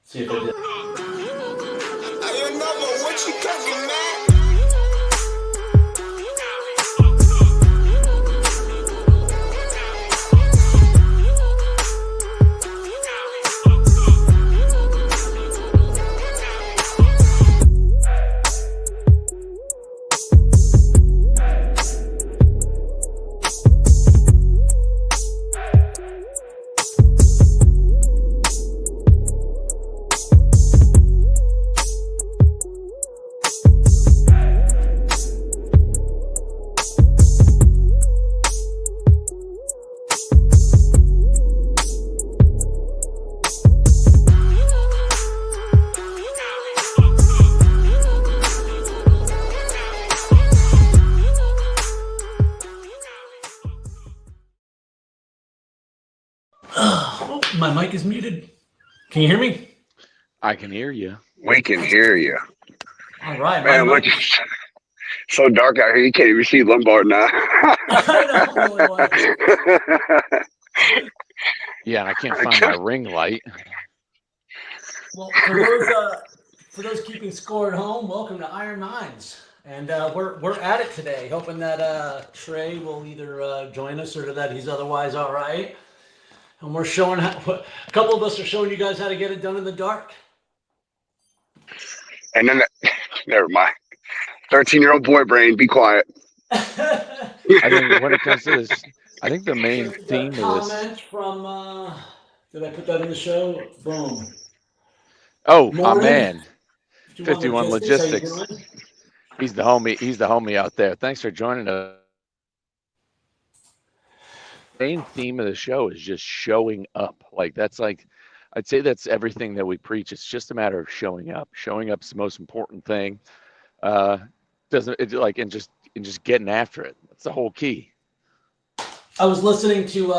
See if it did. I remember what you cooking, man. Oh, my mic is muted. Can you hear me? I can hear you. We can hear you. All right, Man, look, it's so dark out here. You can't even see Lombard now. I know, really like Yeah, and I can't find my ring light. Well, for those keeping score at home, welcome to Iron Minds, and we're at it today, hoping that Trey will either join us or that he's otherwise all right. And we're showing a couple of us are showing you guys how to get it done in the dark. And then, never mind. 13-year-old boy brain, be quiet. I think when it comes to this, I think the main theme of this. Comment from, did I put that in the show? Boom. Oh, my Morning. man, 51 Logistics. He's the homie. He's the homie out there. Thanks for joining us. Main theme of the show is just showing up. I'd say that's everything that we preach. It's just a matter of showing up. Showing up's the most important thing. And just getting after it. That's the whole key. I was listening to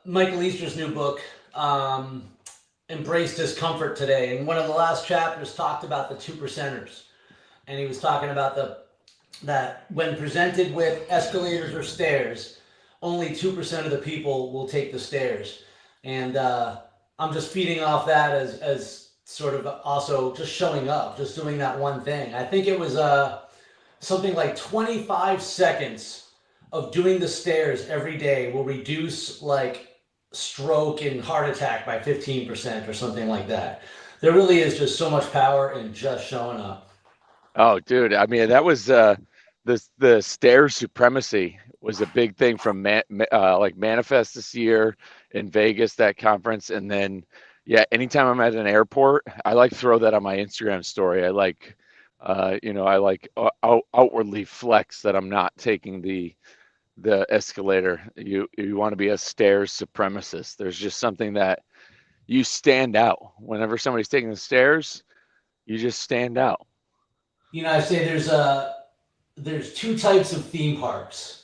Michael Easter's new book, Embrace Discomfort, today, and one of the last chapters talked about the 2%ers, and he was talking about that when presented with escalators or stairs, only 2% of the people will take the stairs. And I'm just feeding off that as sort of also just showing up, just doing that one thing. I think it was something like 25 seconds of doing the stairs every day will reduce like stroke and heart attack by 15% or something like that. There really is just so much power in just showing up. Oh, dude. I mean, that was the stair supremacy was a big thing from Manifest this year in Vegas, that conference. And then, yeah, anytime I'm at an airport, I like throw that on my Instagram story. I like, outwardly flex that I'm not taking the escalator. You want to be a stairs supremacist. There's just something that you stand out. Whenever somebody's taking the stairs, you just stand out. You know, I say there's two types of theme parks.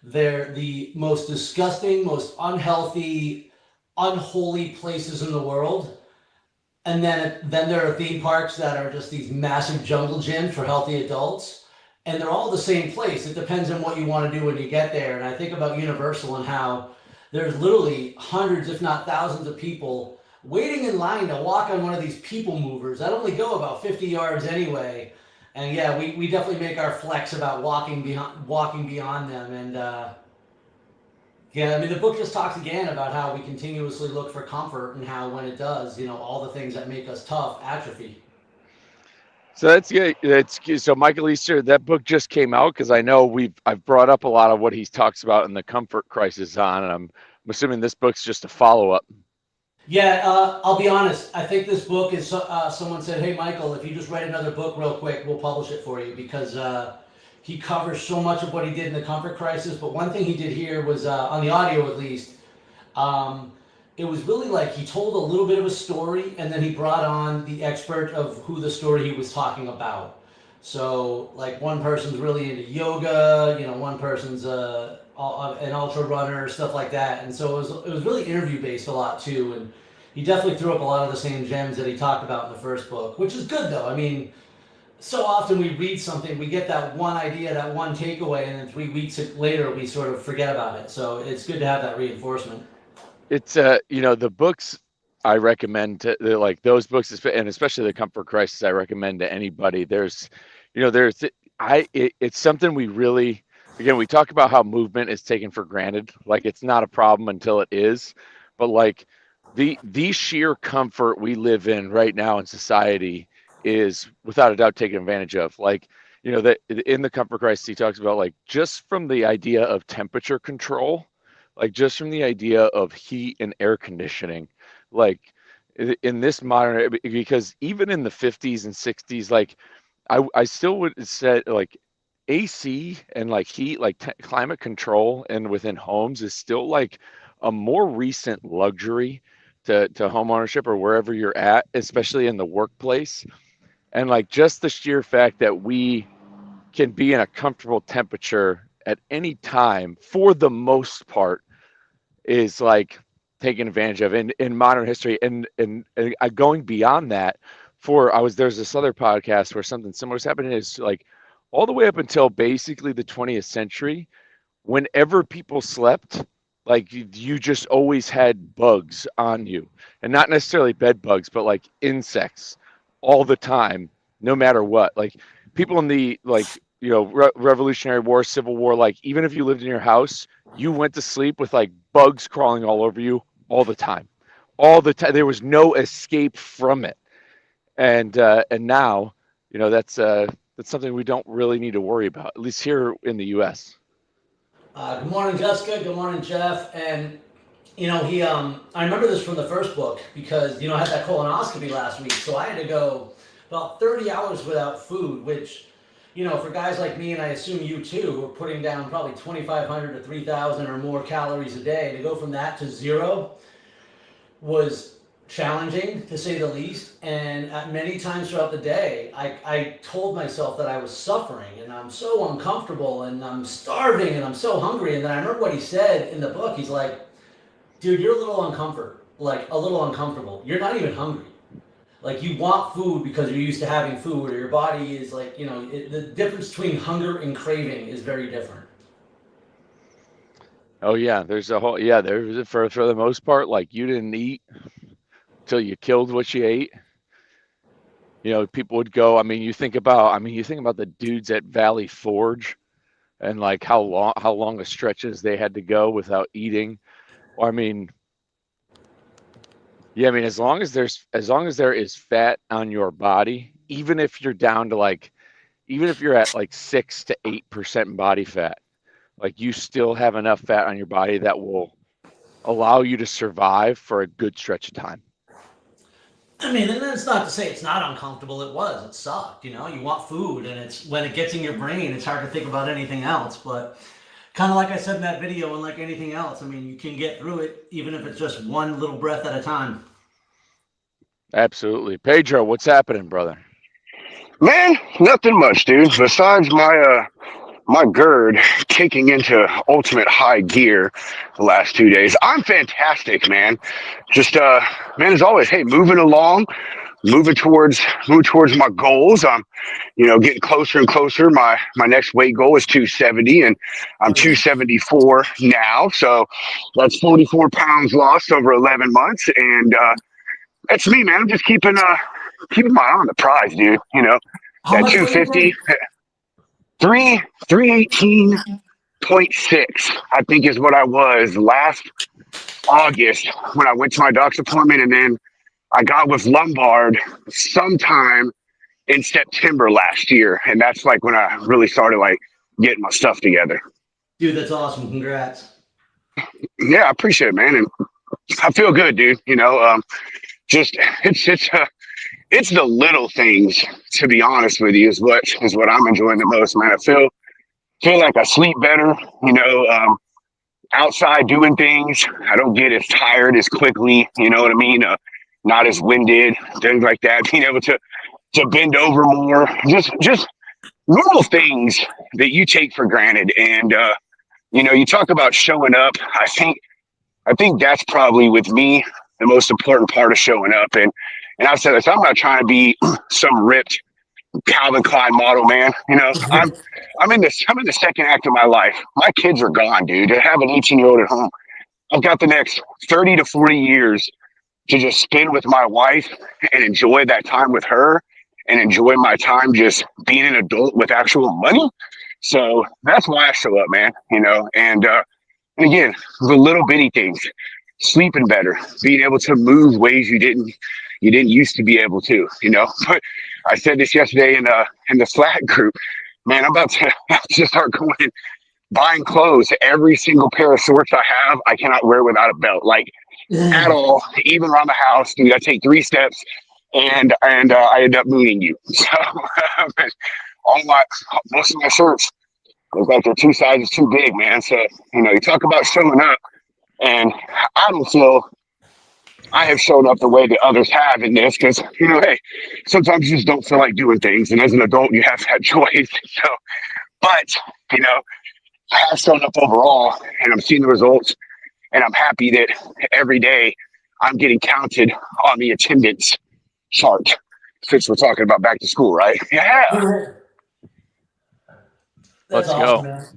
They're the most disgusting, most unhealthy, unholy places in the world. And then there are theme parks that are just these massive jungle gyms for healthy adults. And they're all the same place. It depends on what you want to do when you get there. And I think about Universal and how there's literally hundreds, if not thousands of people waiting in line to walk on one of these people movers that only go about 50 yards anyway. And yeah, we definitely make our flex about walking beyond them. And yeah, I mean, the book just talks again about how we continuously look for comfort and how when it does, all the things that make us tough atrophy. So that's good. So Michael Easter, that book just came out because I know I've brought up a lot of what he talks about in the comfort crisis on, and I'm assuming this book's just a follow-up. Yeah, I'll be honest. I think this book is, someone said, hey, Michael, if you just write another book real quick, we'll publish it for you, because he covers so much of what he did in the comfort crisis. But one thing he did here was, on the audio at least, it was really like he told a little bit of a story, and then he brought on the expert of who the story he was talking about. So like one person's really into yoga, one person's an ultra runner, stuff like that. And so it was really interview based a lot too. And he definitely threw up a lot of the same gems that he talked about in the first book, which is good though. I mean, so often we read something, we get that one idea, that one takeaway, and then 3 weeks later we sort of forget about it. So it's good to have that reinforcement. It's the books I recommend like those books, and especially the Comfort Crisis. I recommend to anybody. It's something we really, again, we talk about how movement is taken for granted. Like it's not a problem until it is, but like the sheer comfort we live in right now in society is without a doubt taken advantage of. Like, that in the Comfort Crisis, he talks about like just from the idea of temperature control, like just from the idea of heat and air conditioning, like in this modern, because even in the 50s and 60s, like I still would say like AC and like heat, like climate control and within homes is still like a more recent luxury to home ownership or wherever you're at, especially in the workplace. And like just the sheer fact that we can be in a comfortable temperature at any time for the most part is like taken advantage of in modern history. And going beyond that, there's this other podcast where something similar is happening, is like all the way up until basically the 20th century, whenever people slept, like you just always had bugs on you, and not necessarily bed bugs, but like insects all the time, no matter what. Like people in the Revolutionary War, Civil War, like even if you lived in your house, you went to sleep with like bugs crawling all over you all the time, all the time. There was no escape from it. And now, that's something we don't really need to worry about, at least here in the U.S. Good morning, Jessica. Good morning, Jeff. And I remember this from the first book because I had that colonoscopy last week, so I had to go about 30 hours without food, which for guys like me, and I assume you too, who are putting down probably 2,500 to 3,000 or more calories a day, to go from that to zero was challenging, to say the least. And at many times throughout the day, I told myself that I was suffering and I'm so uncomfortable and I'm starving and I'm so hungry. And then I remember what he said in the book. He's like, dude, you're a little uncomfortable. You're not even hungry. Like you want food because you're used to having food, or your body is like, the difference between hunger and craving is very different. Oh yeah, there's for the most part, like you didn't eat till you killed what you ate. People would go. You think about the dudes at Valley Forge, and like how long the stretches they had to go without eating. Or as long as there is fat on your body, even if you're down to even if you're at like 6 to 8% body fat, like you still have enough fat on your body that will allow you to survive for a good stretch of time. And it's not to say it's not uncomfortable. It sucked. You want food, and it's when it gets in your brain, it's hard to think about anything else. But kind of like I said in that video, and like anything else, you can get through it, even if it's just one little breath at a time. Absolutely. Pedro, what's happening, brother? Man, nothing much, dude. Besides my GERD kicking into ultimate high gear the last 2 days. I'm fantastic, man. Just man, as always, hey, moving along, moving towards my goals. I'm, getting closer and closer. My next weight goal is 270, and I'm 274 now. So that's 44 pounds lost over 11 months. And that's me, man. I'm just keeping my eye on the prize, dude. How That much 250. 318.6, I think, is what I was last August when I went to my doctor's appointment, and then I got with Lombard sometime in September last year, and that's like when I really started like getting my stuff together. Dude, that's awesome. Congrats. Yeah, I appreciate it, man, and I feel good, dude. Just it's the little things, to be honest with you, is what I'm enjoying the most, man. I feel like I sleep better, outside doing things. I don't get as tired as quickly, you know what I mean? Not as winded, things like that. Being able to bend over more, just normal things that you take for granted. And you talk about showing up. I think that's probably, with me, the most important part of showing up. And I've said this, I'm not trying to be some ripped Calvin Klein model, man. I'm in the second act of my life. My kids are gone, dude. I have an 18-year-old at home. I've got the next 30 to 40 years to just spend with my wife and enjoy that time with her and enjoy my time just being an adult with actual money. So that's why I show up, man, and again, the little bitty things, sleeping better, being able to move ways you didn't used to be able to. But I said this yesterday in the Slack group, man, I'm about to just start going buying clothes. Every single pair of shorts I have, I cannot wear without a belt, like at all, even around the house. Dude, I take 3 steps and I end up mooning you. So most of my shirts look like they're 2 sizes too big, man. So, you talk about showing up, and I don't feel I have shown up the way that others have in this because, hey, sometimes you just don't feel like doing things. And as an adult, you have that choice. So, but, I have shown up overall, and I'm seeing the results, and I'm happy that every day I'm getting counted on the attendance chart since we're talking about back to school, right? Yeah. That's Let's awesome, go. man.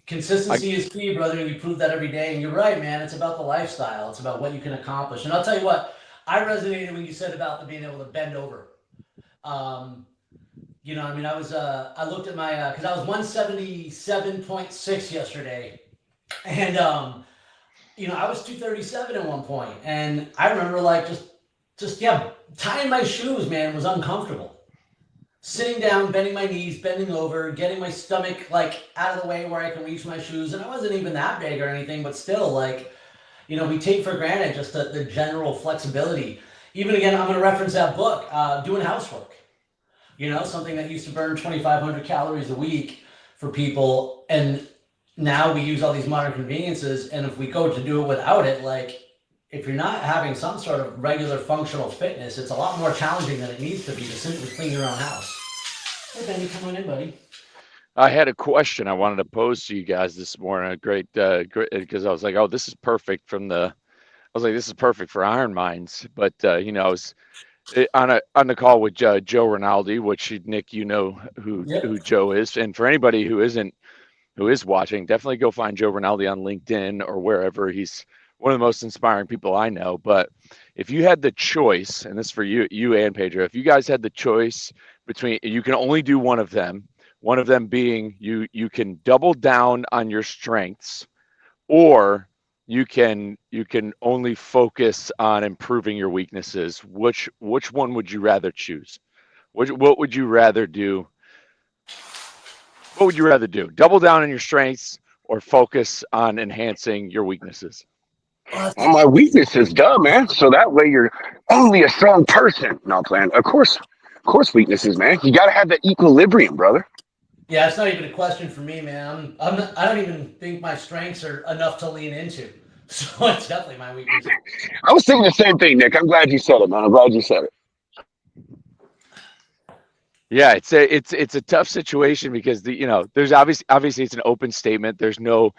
Consistency is key, brother, and you prove that every day. And you're right, man. It's about the lifestyle. It's about what you can accomplish. And I'll tell you what, I resonated when you said about the being able to bend over. I looked at my, because I was 177.6 yesterday, and I was 237 at one point, and I remember just tying my shoes, man, was uncomfortable. Sitting down, bending my knees, bending over, getting my stomach out of the way where I can reach my shoes. And I wasn't even that big or anything, but still we take for granted just the general flexibility. Even again, I'm going to reference that book, Doing Housework, something that used to burn 2,500 calories a week for people. And now we use all these modern conveniences. And if we go to do it without it, if you're not having some sort of regular functional fitness, it's a lot more challenging than it needs to be to simply clean your own house. Hey, Benny, come on in, buddy. I had a question I wanted to pose to you guys this morning. Great, because I was like, oh, this is perfect this is perfect for Iron Minds. But, I was on the call with Joe Rinaldi, which Nick, who Joe is. And for anybody who is watching, definitely go find Joe Rinaldi on LinkedIn or wherever. He's one of the most inspiring people I know. But if you had the choice, and this is for you and Pedro, if you guys had the choice between, you can only do one of them being you can double down on your strengths, or you can only focus on improving your weaknesses. Which one would you rather choose? What would you rather do? What would you rather do? Double down on your strengths or focus on enhancing your weaknesses? On my weaknesses, duh, man. So that way you're only a strong person. No, plan. Of course, weaknesses, man. You got to have that equilibrium, brother. Yeah, it's not even a question for me, man. I don't even think my strengths are enough to lean into. So it's definitely my weakness. I was thinking the same thing, Nick. I'm glad you said it, man. I'm glad you said it. Yeah, it's a tough situation because there's obviously it's an open statement. There's no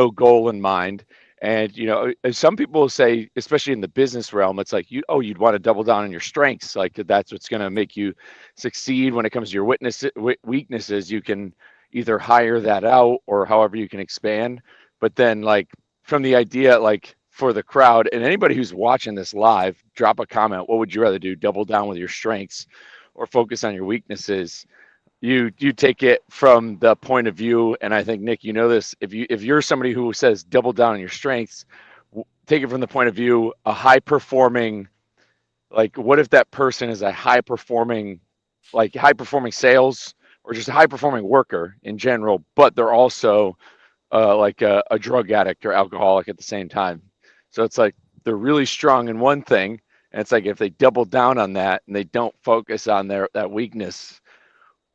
goal in mind. And some people say, especially in the business realm, it's like you'd want to double down on your strengths, like that's what's going to make you succeed. When it comes to your weaknesses, you can either hire that out or however you can expand. But then from the idea, for the crowd and anybody who's watching this live, drop a comment. What would you rather do? Double down with your strengths or focus on your weaknesses? You take it from the point of view, and I think, Nick, this, if you're somebody who says double down on your strengths, take it from the point of view, a high performing, what if that person is a high performing sales or just a high performing worker in general, but they're also a drug addict or alcoholic at the same time. So it's they're really strong in one thing, and it's if they double down on that and they don't focus on that weakness,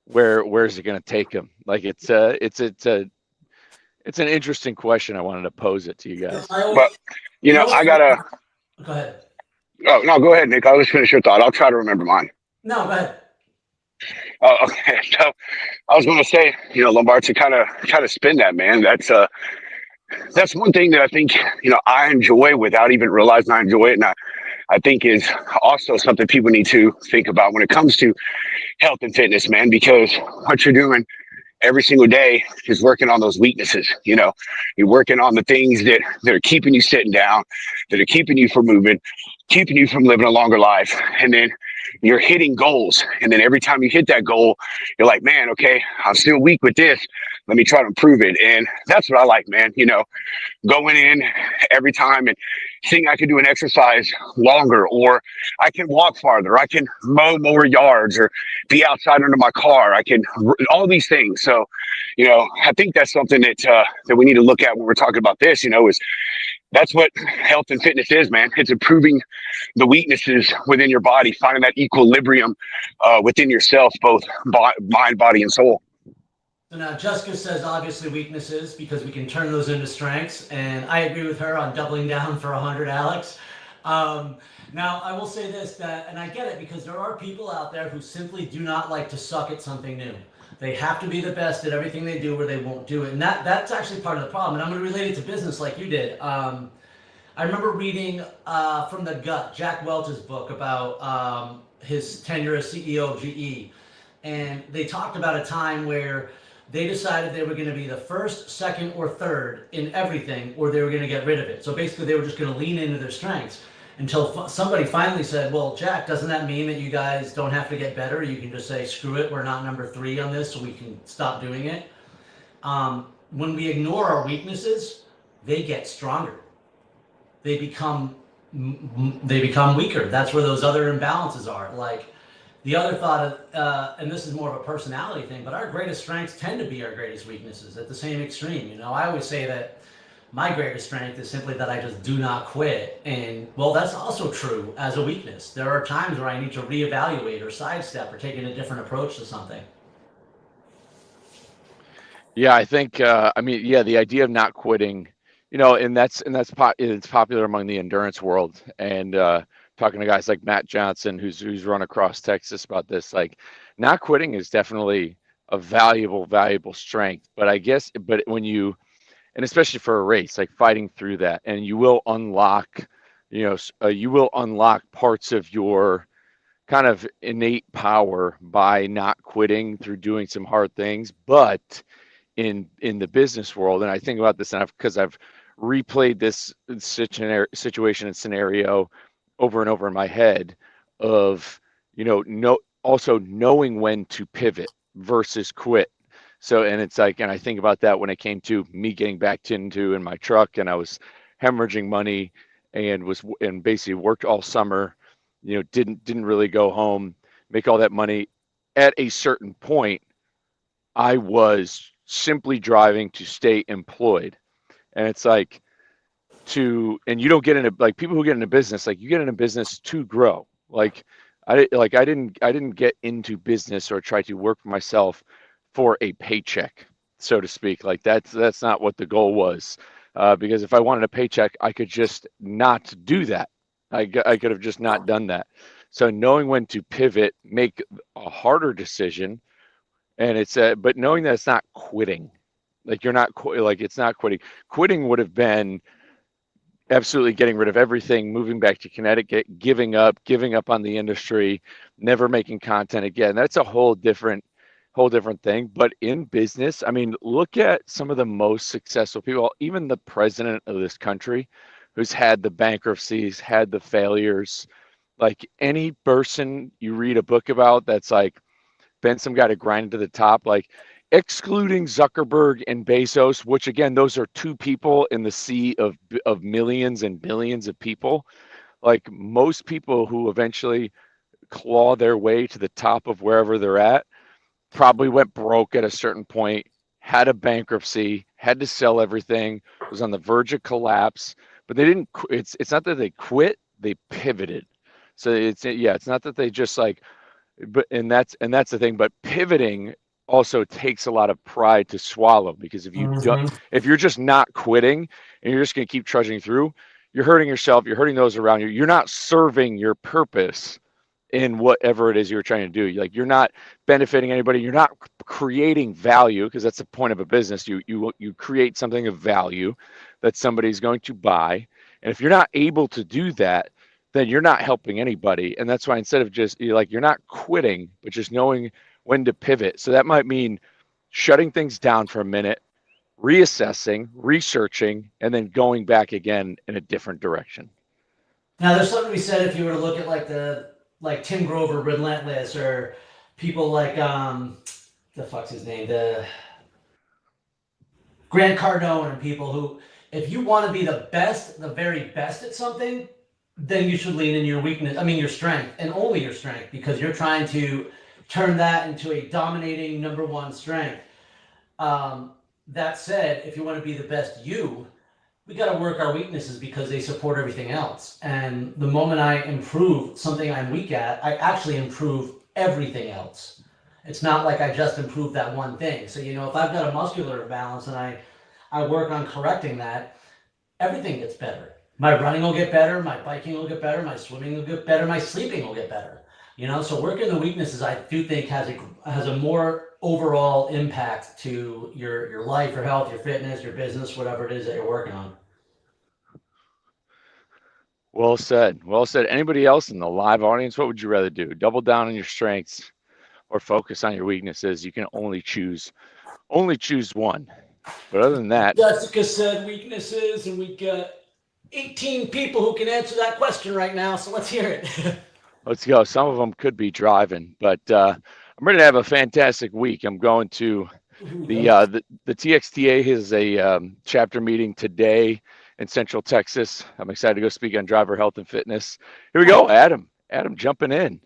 where is it going to take them? It's an interesting question. I wanted to pose it to you guys. But I gotta go ahead. Oh no, go ahead, Nick. I'll just finish your thought. I'll try to remember mine. No, go ahead. Oh, okay. So I was going to say, Lombard, to kind of spin that, man. That's one thing that I think I enjoy without even realizing I enjoy it, and I think is also something people need to think about when it comes to health and fitness, man, because what you're doing every single day is working on those weaknesses. You're working on the things that are keeping you sitting down, that are keeping you from moving, keeping you from living a longer life. And then you're hitting goals. And then every time you hit that goal, you're like, man, okay, I'm still weak with this. Let me try to improve it. And that's what I like, man. Going in every time and seeing I can do an exercise longer, or I can walk farther, I can mow more yards, or be outside under my car. I can all these things. So, I think that's something that we need to look at when we're talking about this. Is that's what health and fitness is, man. It's improving the weaknesses within your body, finding that equilibrium within yourself, both mind, body, and soul. So now Jessica says obviously weaknesses, because we can turn those into strengths, and I agree with her on doubling down for 100, Alex. Now I will say this, and I get it, because there are people out there who simply do not like to suck at something new. They have to be the best at everything they do, or they won't do it, and that's actually part of the problem. And I'm going to relate it to business like you did. I remember reading From the Gut, Jack Welch's book about his tenure as CEO of GE, and they talked about a time where they decided they were going to be the first, second, or third in everything, or they were going to get rid of it. So basically, they were just going to lean into their strengths until somebody finally said, well, Jack, doesn't that mean that you guys don't have to get better? You can just say, screw it, we're not number 3 on this, so we can stop doing it. When we ignore our weaknesses, they get stronger. They become weaker. That's where those other imbalances are. Like, the other thought, and this is more of a personality thing, but our greatest strengths tend to be our greatest weaknesses at the same extreme. I always say that my greatest strength is simply that I just do not quit. And, well, that's also true as a weakness. There are times where I need to reevaluate or sidestep or take a different approach to something. Yeah, I think, the idea of not quitting, it's popular among the endurance world. And, talking to guys like Matt Johnson, who's run across Texas about this, like, not quitting is definitely a valuable strength. But when you, and especially for a race, like fighting through that, and you will unlock parts of your kind of innate power by not quitting through doing some hard things. But in the business world, and I think about this because I've replayed this situation and scenario over and over in my head of, also knowing when to pivot versus quit. So, and it's like, and I think about that when it came to me getting backed into in my truck, and I was hemorrhaging money and basically worked all summer, didn't really go home, make all that money. At a certain point, I was simply driving to stay employed. And it's like, and you don't get into, like, people who get into business, like, you get into business to grow. Like, I didn't get into business or try to work for myself for a paycheck, so to speak. Like, that's not what the goal was. Because if I wanted a paycheck, I could just not do that. I could have just not done that. So knowing when to pivot, make a harder decision, and but knowing that it's not quitting. Like, you're not like, it's not quitting. Quitting would have been absolutely getting rid of everything, moving back to Connecticut, giving up on the industry, never making content again. That's a whole different thing. But in business, I mean, look at some of the most successful people, even the president of this country, who's had the bankruptcies, had the failures. Like, any person you read a book about that's like been some guy to grind to the top, like, excluding Zuckerberg and Bezos, which, again, those are two people in the sea of millions and billions of people. Like, most people who eventually claw their way to the top of wherever they're at probably went broke at a certain point, had a bankruptcy, had to sell everything, was on the verge of collapse. But they didn't. It's not that they quit; they pivoted. So it's not that they just like. But that's the thing. But pivoting also takes a lot of pride to swallow, because if you're just not quitting and you're just going to keep trudging through, you're hurting yourself, you're hurting those around you, you're not serving your purpose in whatever it is you're trying to do. Like, you're not benefiting anybody, you're not creating value, because that's the point of a business. You create something of value that somebody's going to buy, and if you're not able to do that, then you're not helping anybody. And that's why, instead of just, you're not quitting, but just knowing when to pivot. So that might mean shutting things down for a minute, reassessing, researching, and then going back again in a different direction. Now, there's something to be said if you were to look at like Tim Grover, Relentless, or people like the fuck's his name, the Grant Cardone, and people who, if you want to be the best, the very best at something, then you should lean in your weakness. I mean, your strength, and only your strength, because you're trying to turn that into a dominating number one strength. That said, if you want to be the best you, we got to work our weaknesses because they support everything else. And the moment I improve something I'm weak at, I actually improve everything else. It's not like I just improve that one thing. So, you know, if I've got a muscular imbalance and I work on correcting that, everything gets better. My running will get better, my biking will get better, my swimming will get better, my sleeping will get better. You know, so working the weaknesses, I do think has a more overall impact to your life, your health, your fitness, your business, whatever it is that you're working on. Well said. Well said. Anybody else in the live audience, what would you rather do? Double down on your strengths or focus on your weaknesses? You can only choose one. But other than that, Jessica said weaknesses, and we got 18 people who can answer that question right now. So let's hear it. let's go. Some of them could be driving, but I'm ready to have a fantastic week. I'm going to the TXTA has a chapter meeting today in Central Texas. I'm excited to go speak on driver health and fitness. Here we go, Adam. Adam jumping in.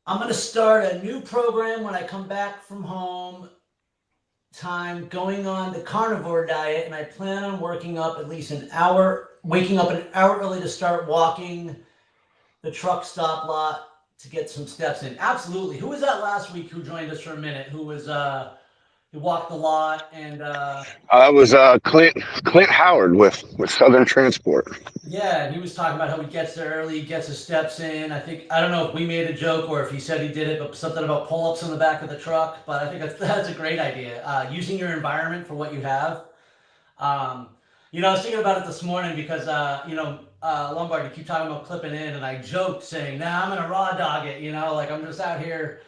I'm going to start a new program when I come back from home time, going on the carnivore diet, and I plan on working up at least an hour, waking up an hour early to start walking the truck stop lot to get some steps in. Absolutely. Who was that last week who joined us for a minute? Who was who walked the lot and That was Clint Howard with Southern Transport. yeah, and he was talking about how he gets there early, gets his steps in. I don't know if we made a joke or if he said he did it, but something about pull-ups in the back of the truck. But I think that's a great idea. Using your environment for what you have. You know, I was thinking about it this morning because Lombard, you keep talking about clipping in, and I joked saying, "Nah, I'm gonna raw dog it." You know, like I'm just out here,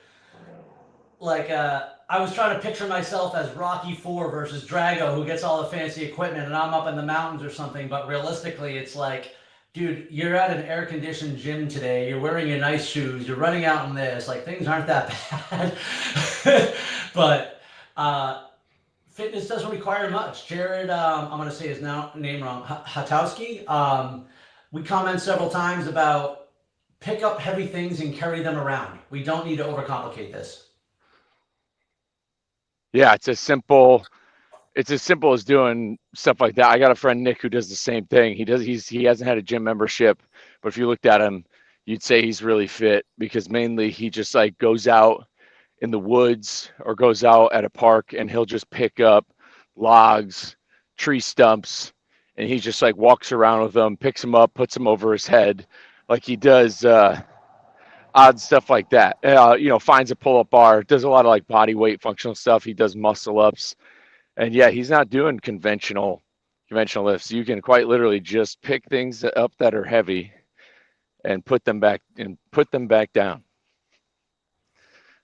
like I was trying to picture myself as Rocky IV versus Drago, who gets all the fancy equipment, and I'm up in the mountains or something. But realistically, it's like, dude, you're at an air-conditioned gym today. You're wearing your nice shoes. You're running out in this. Like, things aren't that bad. But fitness doesn't require much. Jared, I'm going to say his name wrong, Hatowski. We comment several times about pick up heavy things and carry them around. We don't need to overcomplicate this. Yeah, it's as simple as doing stuff like that. I got a friend, Nick, who does the same thing. He hasn't had a gym membership, but if you looked at him, you'd say he's really fit because mainly he just like goes out in the woods or goes out at a park and he'll just pick up logs, tree stumps, and he just like walks around with them, picks them up, puts them over his head. Like he does odd stuff like that. Finds a pull-up bar, does a lot of like body weight functional stuff. He does muscle ups. And yeah, he's not doing conventional lifts. You can quite literally just pick things up that are heavy and put them back down.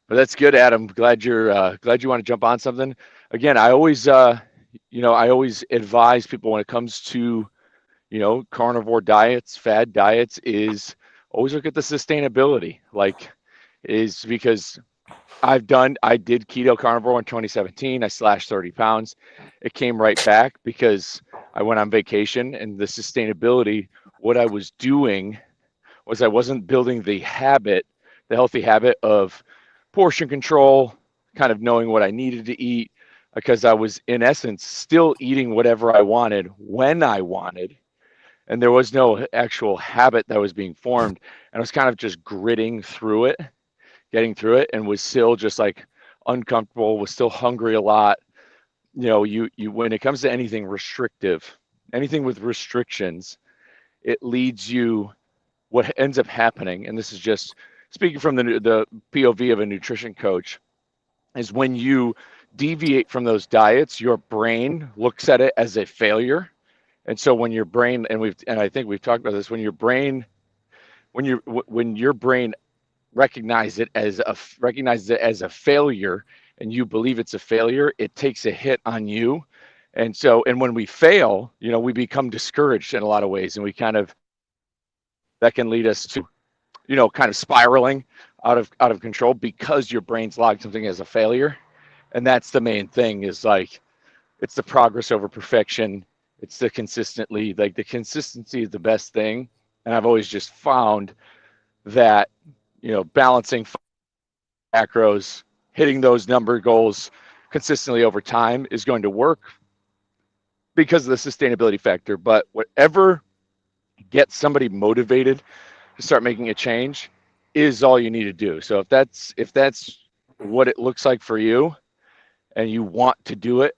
But that's good, Adam. Glad you want to jump on something. Again, I always advise people when it comes to, carnivore diets, fad diets, is always look at the sustainability. Is because I did keto carnivore in 2017. I slashed 30 pounds. It came right back because I went on vacation, and the sustainability, what I was doing was I wasn't building the healthy habit of portion control, kind of knowing what I needed to eat, because I was in essence still eating whatever I wanted when I wanted. And there was no actual habit that was being formed. And I was kind of just getting through it, and was still just like uncomfortable, was still hungry a lot. You when it comes to anything restrictive, anything with restrictions, it leads you, what ends up happening, and this is just speaking from the POV of a nutrition coach, is when you deviate from those diets, your brain looks at it as a failure. And so when your brain, and I think we've talked about this, when your brain recognizes it as a failure, and you believe it's a failure, it takes a hit on you. And when we fail, we become discouraged in a lot of ways, and we kind of that can lead us to, kind of spiraling out of control because your brain's logged something as a failure. And that's the main thing, is like, it's the progress over perfection. It's the the consistency is the best thing. And I've always just found that, balancing macros, hitting those number goals consistently over time is going to work because of the sustainability factor. But whatever gets somebody motivated to start making a change is all you need to do. So if that's what it looks like for you and you want to do it,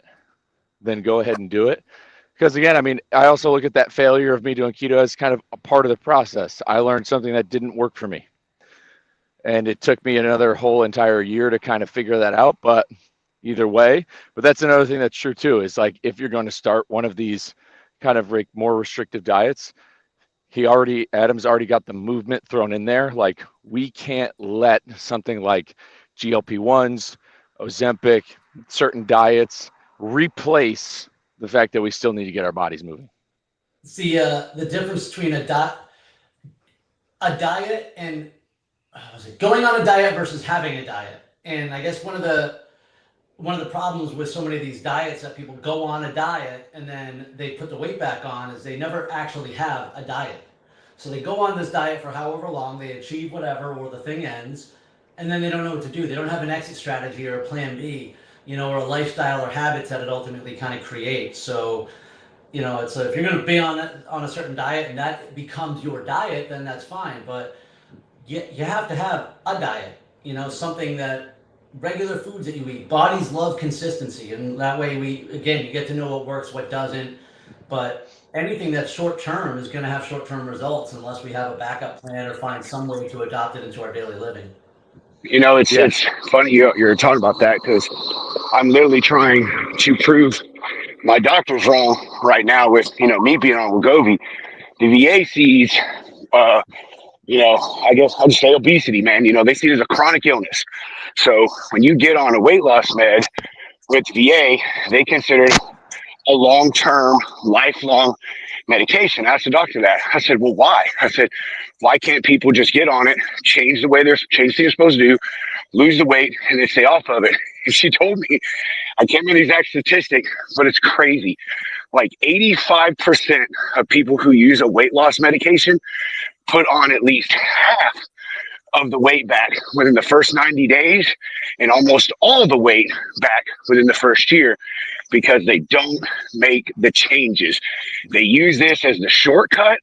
then go ahead and do it. Because again, I mean, I also look at that failure of me doing keto as kind of a part of the process. I learned something that didn't work for me. And it took me another whole entire year to kind of figure that out. But either way, but that's another thing that's true too, is like, if you're going to start one of these kind of like more restrictive diets, Adam's already got the movement thrown in there. Like, we can't let something like GLP-1s, Ozempic, certain diets replace the fact that we still need to get our bodies moving. See, the difference between a diet and going on a diet versus having a diet. And I guess one of the problems with so many of these diets that people go on a diet and then they put the weight back on is they never actually have a diet. So they go on this diet for however long, they achieve whatever, or the thing ends, and then they don't know what to do. They don't have an exit strategy or a plan B, or a lifestyle or habits that it ultimately kind of creates. So, it's if you're going to be on a certain diet and that becomes your diet, then that's fine. But you have to have a diet, something that regular foods that you eat. Bodies love consistency, and that way you get to know what works, what doesn't. But anything that's short term is going to have short term results unless we have a backup plan or find some way to adopt it into our daily living. It's funny you're talking about that, because I'm literally trying to prove my doctors wrong right now with me being on Wegovy. The VA sees I guess I'll just say obesity, man. They see it as a chronic illness. So when you get on a weight loss med with VA, they consider it a long-term, lifelong medication. I asked the doctor that. I said, well, why? I said, why can't people just get on it, change things they're supposed to do, lose the weight, and then stay off of it? And she told me, I can't remember the exact statistic, but it's crazy. Like 85% of people who use a weight loss medication put on at least half of the weight back within the first 90 days, and almost all the weight back within the first year, because they don't make the changes. They use this as the shortcut,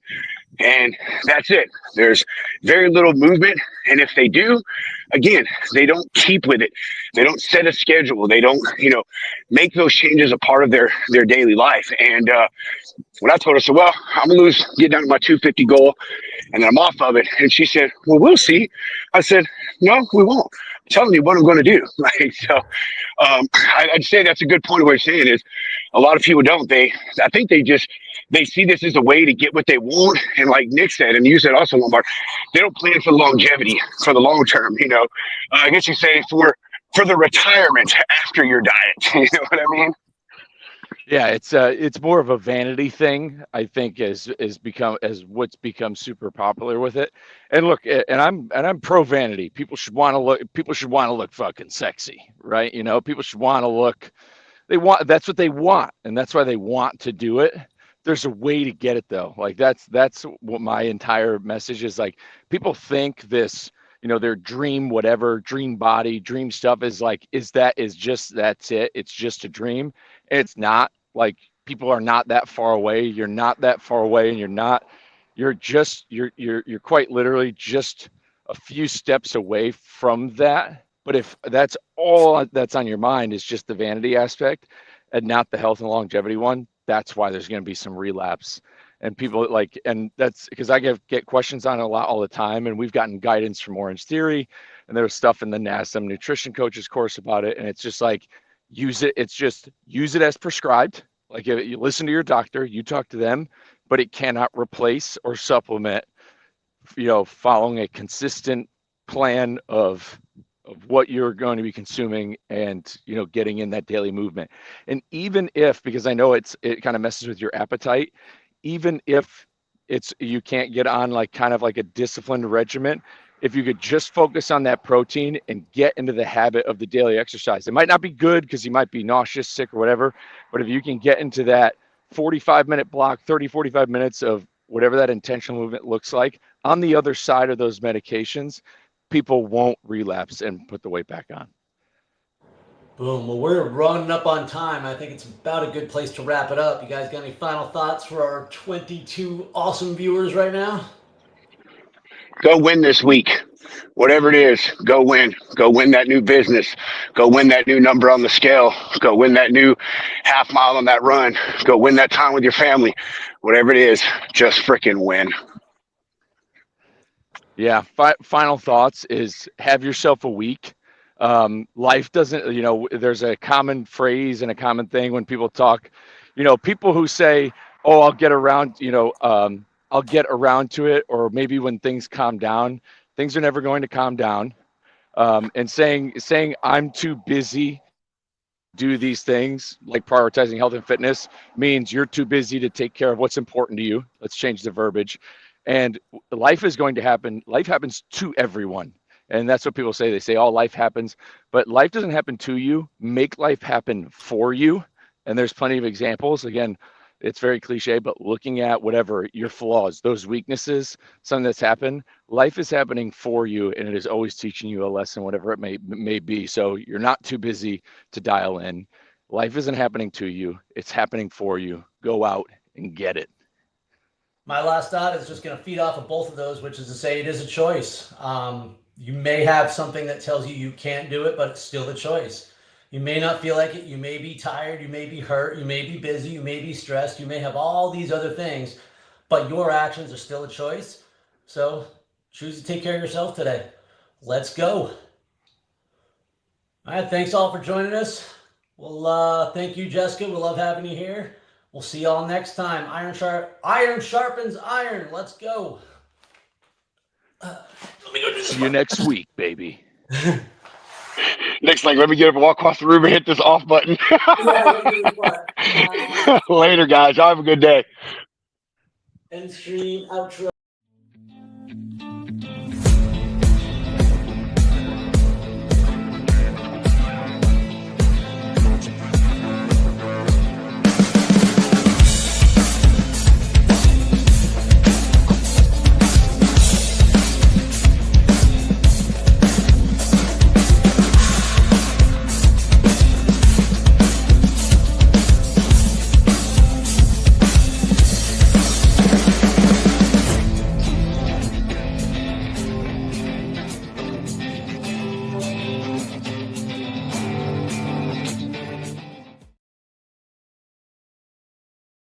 and that's it. There's very little movement, and if they do, again, they don't keep with it. They don't set a schedule. They don't, make those changes a part of their daily life. And when I told her, so well, I'm gonna get down to my 250 goal, and then I'm off of it. And she said, well, we'll see. I said, no, we won't. I'm telling you what I'm going to do. I'd say that's a good point of what you're saying is a lot of people don't. I think they see this as a way to get what they want. And like Nick said, and you said also, Lombard, they don't plan for longevity, for the long term. I guess you say for the retirement after your diet. You know what I mean? Yeah, it's more of a vanity thing, I think, as what's become super popular with it. And look, and I'm pro vanity. People should want to look fucking sexy, right? People should want to look. That's what they want, and that's why they want to do it. There's a way to get it though. Like that's what my entire message is. Like, people think this, their dream body, dream stuff is that's it. It's just a dream. And it's not. Like, people are not that far away. You're not that far away, and you're quite literally just a few steps away from that. But if that's all that's on your mind is just the vanity aspect and not the health and longevity one, that's why there's going to be some relapse. And people and that's because I get questions on it a lot all the time, and we've gotten guidance from Orange Theory, and there's stuff in the NASM nutrition coaches course about it. And it's just like, use it as prescribed. Like, if you listen to your doctor, you talk to them, but it cannot replace or supplement, following a consistent plan of what you're going to be consuming and, getting in that daily movement. And even if, because I know it kind of messes with your appetite, even if you can't get on like kind of like a disciplined regimen. If you could just focus on that protein and get into the habit of the daily exercise, it might not be good because you might be nauseous, sick, or whatever. But if you can get into that 45-minute block, 30, 45 minutes of whatever that intentional movement looks like on the other side of those medications, people won't relapse and put the weight back on. Boom. Well, we're running up on time. I think it's about a good place to wrap it up. You guys got any final thoughts for our 22 awesome viewers right now? Go win this week. Whatever it is, go win. Go win that new business. Go win that new number on the scale. Go win that new half mile on that run. Go win that time with your family. Whatever it is, just freaking win. Yeah. Final thoughts is have yourself a week. Life doesn't, there's a common phrase and a common thing when people talk, people who say, oh, I'll get around to it. Or maybe when things calm down, things are never going to calm down. And saying I'm too busy to do these things, like prioritizing health and fitness, means you're too busy to take care of what's important to you. Let's change the verbiage. And life is going to happen. Life happens to everyone. And that's what people say. They say, oh, life happens, but life doesn't happen to you. Make life happen for you. And there's plenty of examples. Again, it's very cliche, but looking at whatever your flaws, those weaknesses, something that's happened, life is happening for you. And it is always teaching you a lesson, whatever it may be. So you're not too busy to dial in. Life isn't happening to you. It's happening for you. Go out and get it. My last thought is just going to feed off of both of those, which is to say it is a choice. You may have something that tells you can't do it, but it's still a choice. You may not feel like it. You may be tired. You may be hurt. You may be busy. You may be stressed. You may have all these other things, but your actions are still a choice. So choose to take care of yourself today. Let's go. All right. Thanks all for joining us. Well, thank you, Jessica. We love having you here. We'll see y'all next time. Iron sharpens iron. Let's go. Let me go do this. See you next week, baby. Nick's like, let me get up and walk across the room and hit this off button. Later, guys. Y'all have a good day. End stream, outro.